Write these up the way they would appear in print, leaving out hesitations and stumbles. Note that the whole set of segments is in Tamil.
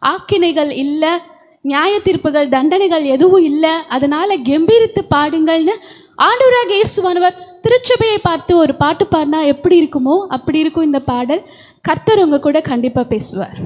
ஆக்கினைகள் இல்லை, நியாய தீர்ப்புகள், தண்டனைகள் எதுவும் இல்லை, அதனால கம்பீரித்து பாடுங்கள்னு ஆண்டவராக இயேசுவானவர் திருச்சபையை பார்த்து ஒரு பாட்டு பாடினா எப்படி இருக்குமோ அப்படி இருக்கும் இந்த பாடல். கர்த்தர் உங்க கூட கண்டிப்பா பேசுவார்.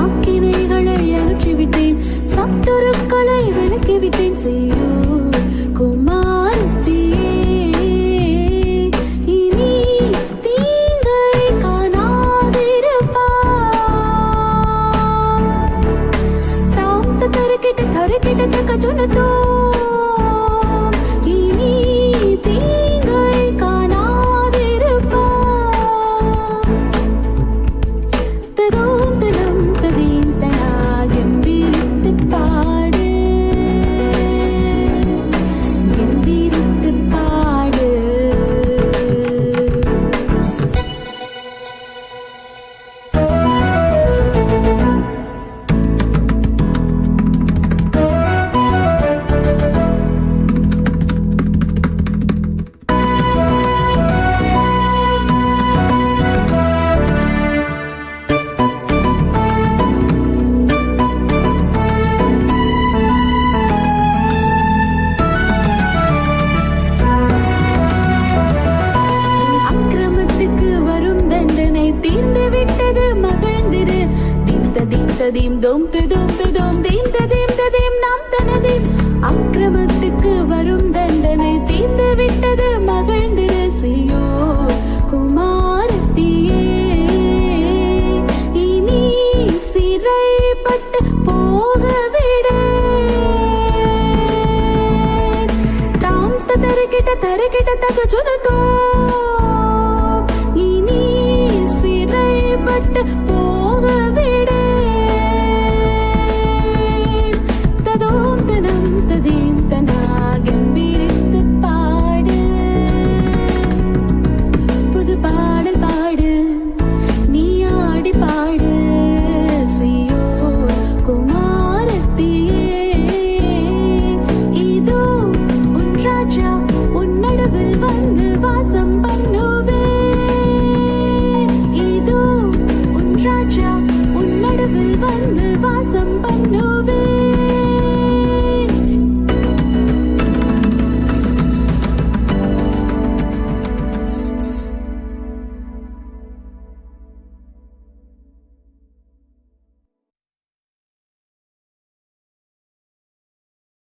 ஆக்கினைகளை அகற்றிவிட்டேன், சத்துருக்களை விலக்கிவிட்டேன். சீயோன் குமாரத்தியே, இனி தீங்கை காணாதிருப்பாய். தாம் தருகிட்ட தருகிட்ட தக்க சொன்னதோ, இனி தீங்கை அக்கிரமத்துக்கு வரும் தண்டனை தீர்ந்து விட்டது, மகிழ்ந்திரு. சீயோன் குமாரத்தியே, இனி சிறைப்பட்டு போகவிடேன். தாம் தருகிட்ட தக சொன்னதோ, இனி சிறைப்பட்டு